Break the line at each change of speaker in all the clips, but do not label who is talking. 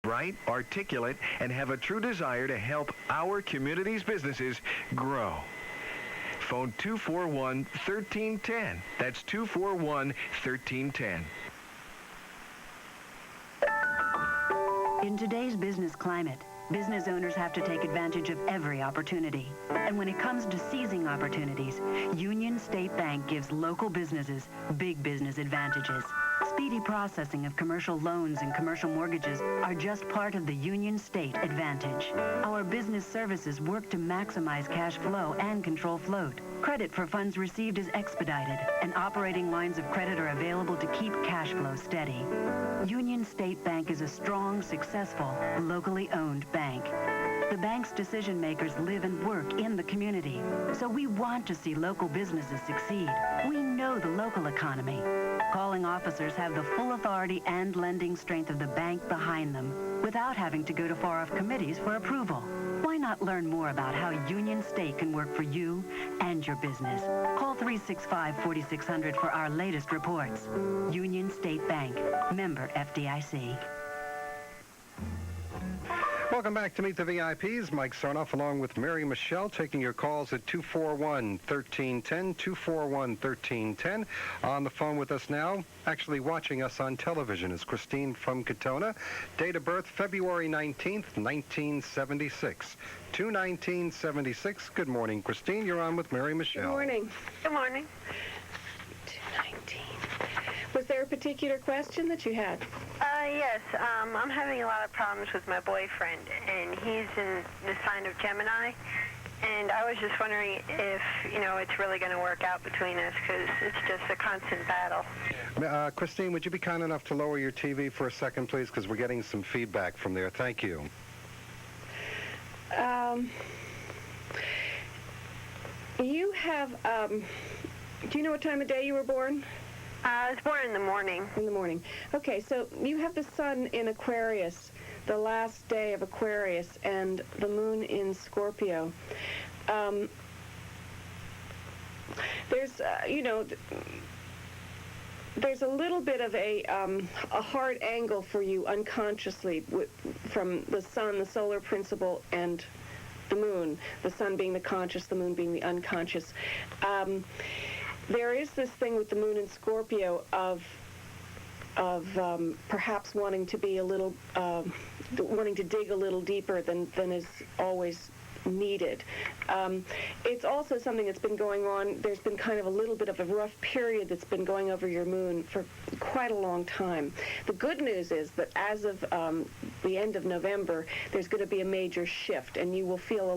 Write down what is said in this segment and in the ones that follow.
bright, articulate, and have a true desire to help our community's businesses grow. Phone 241-1310. That's 241-1310.
In today's business climate, business owners have to take advantage of every opportunity. And when it comes to seizing opportunities, Union State Bank gives local businesses big business advantages. Speedy processing of commercial loans and commercial mortgages are just part of the Union State advantage. Our business services work to maximize cash flow and control float. Credit for funds received is expedited, and operating lines of credit are available to keep cash flow steady. Union State Bank is a strong, successful, locally owned bank. The bank's decision makers live and work in the community, so we want to see local businesses succeed. We know the local economy. Calling officers have the full authority and lending strength of the bank behind them without having to go to far-off committees for approval. Why not learn more about how Union State can work for you and your business? Call 365-4600 for our latest reports. Union State Bank, member FDIC.
Welcome back to Meet the VIPs. Mike Sarnoff along with Mary Michele taking your calls at 241-1310, 241-1310. On the phone with us now, actually watching us on television, is Christine from Katona. Date of birth, February 19th, 1976. 2/1976. Good morning, Christine. You're on with Mary Michele.
Good morning.
Good morning.
2/19. Was there a particular question that you had?
Yes. I'm having a lot of problems with my boyfriend, and he's in the sign of Gemini. And I was just wondering if, it's really going to work out between us, because it's just a constant battle.
Christine, would you be kind enough to lower your TV for a second, please? Because we're getting some feedback from there. Thank you.
You have, do you know what time of day you were born?
I was born in the morning.
In the morning. Okay, so you have the sun in Aquarius, the last day of Aquarius, and the moon in Scorpio. There's, there's a little bit of a hard angle for you unconsciously from the sun, the solar principle, and the moon. The sun being the conscious, the moon being the unconscious. There is this thing with the moon in Scorpio of perhaps wanting to be a little, wanting to dig a little deeper than is always needed. It's also something that's been going on. There's been kind of a little bit of a rough period that's been going over your moon for quite a long time. The good news is that as of the end of November, there's going to be a major shift, and you will feel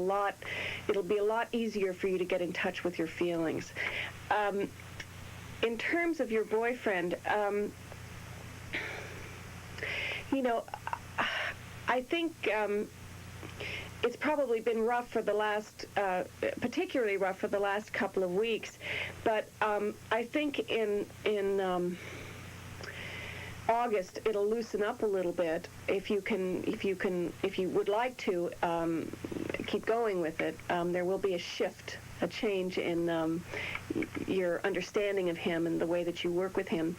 it'll be a lot easier for you to get in touch with your feelings. In terms of your boyfriend, I think it's probably been rough for the last, particularly rough for the last couple of weeks. But I think in August it'll loosen up a little bit if you would like to keep going with it. There will be a shift, a change in your understanding of him and the way that you work with him.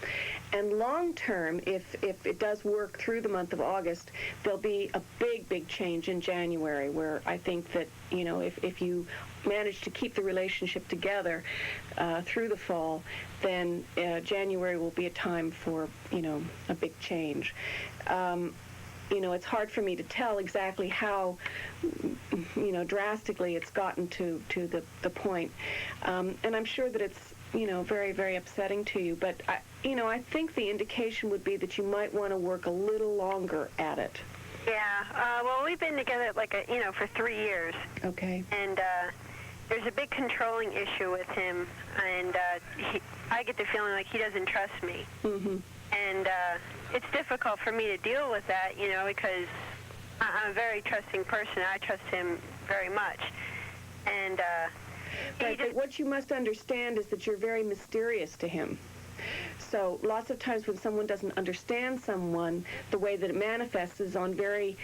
And long term, if it does work through the month of August, there'll be a big change in January, where I think that, if you manage to keep the relationship together through the fall, then January will be a time for, a big change. It's hard for me to tell exactly how, drastically it's gotten to the point. And I'm sure that it's, very, very upsetting to you. But, I think the indication would be that you might want to work a little longer at it.
Yeah. Well, we've been together for 3 years.
Okay.
And there's a big controlling issue with him. And I get the feeling like he doesn't trust me.
Mm-hmm.
And it's difficult for me to deal with that, because I'm a very trusting person. I trust him very much. And
right, but what you must understand is that you're very mysterious to him. So lots of times when someone doesn't understand someone, the way that it manifests is on very,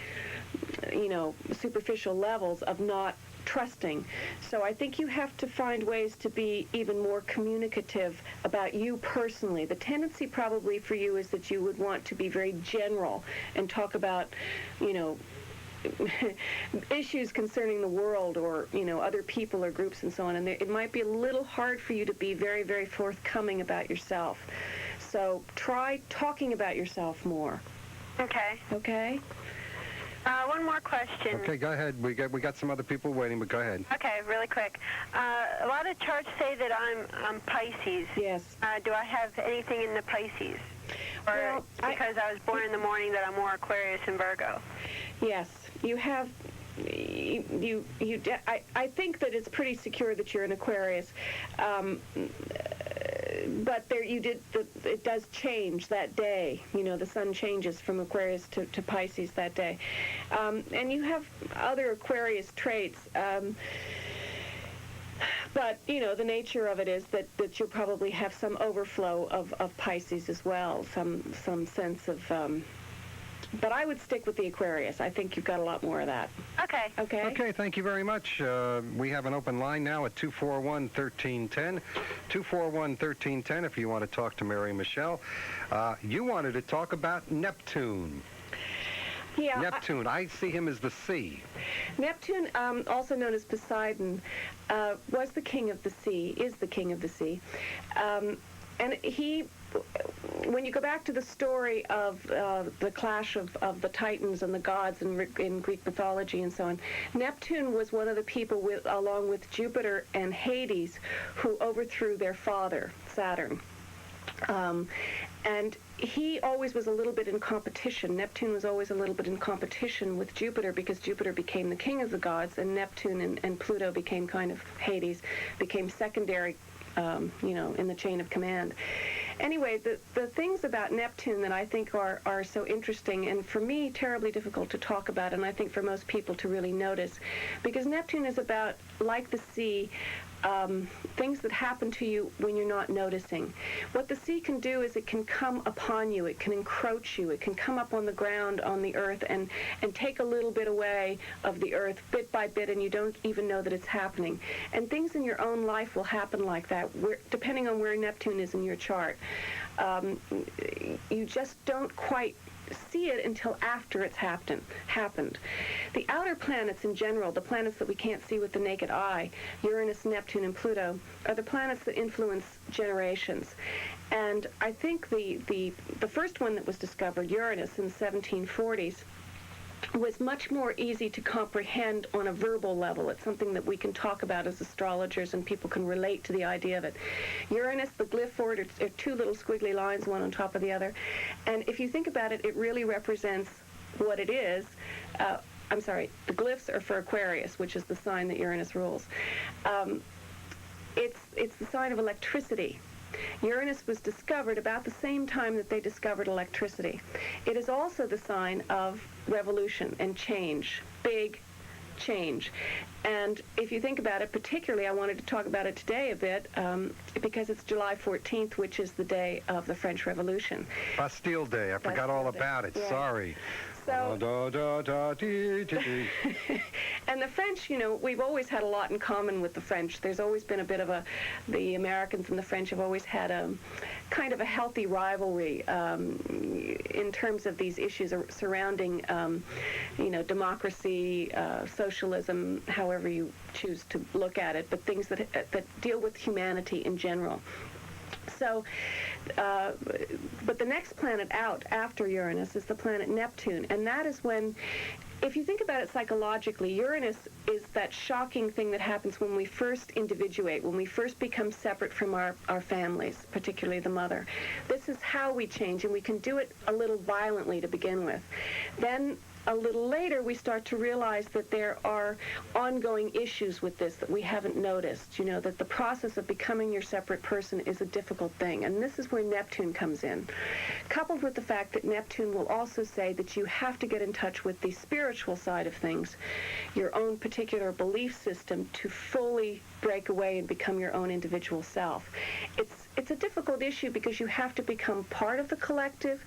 superficial levels of not trusting. So I think you have to find ways to be even more communicative about you personally. The tendency probably for you is that you would want to be very general and talk about, issues concerning the world or, other people or groups and so on. And it might be a little hard for you to be very, very forthcoming about yourself. So try talking about yourself more.
Okay.
Okay?
One more question.
Okay, go ahead. We got some other people waiting, but go ahead.
Okay, really quick. A lot of charts say that I'm Pisces.
Yes.
Do I have anything in the Pisces? Or
Well,
because I was born in the morning that I'm more Aquarius and Virgo?
Yes, you have. I think that it's pretty secure that you're an Aquarius, but it does change that day. The sun changes from Aquarius to Pisces that day, and you have other Aquarius traits. But, the nature of it is that you'll probably have some overflow of Pisces as well, some sense of, but I would stick with the Aquarius. I think you've got a lot more of that.
Okay.
Okay?
Okay, thank you very much. We have an open line now at 241-1310. 241-1310 if you want to talk to Mary Michele. You wanted to talk about Neptune.
Yeah.
Neptune, I see him as the sea.
Neptune, also known as Poseidon, was the king of the sea, is the king of the sea. And he, when you go back to the story of the clash of the Titans and the gods in Greek mythology and so on, Neptune was one of the people, along with Jupiter and Hades, who overthrew their father, Saturn. And he always was a little bit in competition. Neptune was always a little bit in competition with Jupiter because Jupiter became the king of the gods, and Neptune and Pluto became kind of Hades, became secondary, in the chain of command. Anyway, the things about Neptune that I think are so interesting, and for me terribly difficult to talk about, and I think for most people to really notice, because Neptune is about, like the sea, things that happen to you when you're not noticing. What the sea can do is it can come upon you, it can encroach you, it can come up on the ground, on the earth, and take a little bit away of the earth bit by bit, and you don't even know that it's happening. And things in your own life will happen like that, depending on where Neptune is in your chart. You just don't quite see it until after it's happened. The outer planets in general, the planets that we can't see with the naked eye, Uranus, Neptune, and Pluto, are the planets that influence generations. And I think the first one that was discovered, Uranus, in the 1740s, was much more easy to comprehend on a verbal level. It's something that we can talk about as astrologers, and people can relate to the idea of it. Uranus, the glyph for it, are two little squiggly lines, one on top of the other. And if you think about it, it really represents what it is. I'm sorry, the glyphs are for Aquarius, which is the sign that Uranus rules. It's the sign of electricity. Uranus was discovered about the same time that they discovered electricity. It is also the sign of revolution and change, big change. And if you think about it, particularly I wanted to talk about it today a bit because it's July 14th, which is the day of the French Revolution.
Bastille Day. I forgot all about it.
Yeah.
Sorry.
So, and the French, we've always had a lot in common with the French. There's always been a bit of the Americans and the French have always had a kind of a healthy rivalry in terms of these issues surrounding, democracy, socialism, however you choose to look at it, but things that deal with humanity in general. So, but the next planet out after Uranus is the planet Neptune, and that is when, if you think about it psychologically, Uranus is that shocking thing that happens when we first individuate, when we first become separate from our families, particularly the mother. This is how we change, and we can do it a little violently to begin with. Then a little later, we start to realize that there are ongoing issues with this that we haven't noticed, that the process of becoming your separate person is a difficult thing. And this is where Neptune comes in, coupled with the fact that Neptune will also say that you have to get in touch with the spiritual side of things, your own particular belief system, to fully break away and become your own individual self. It's a difficult issue because you have to become part of the collective,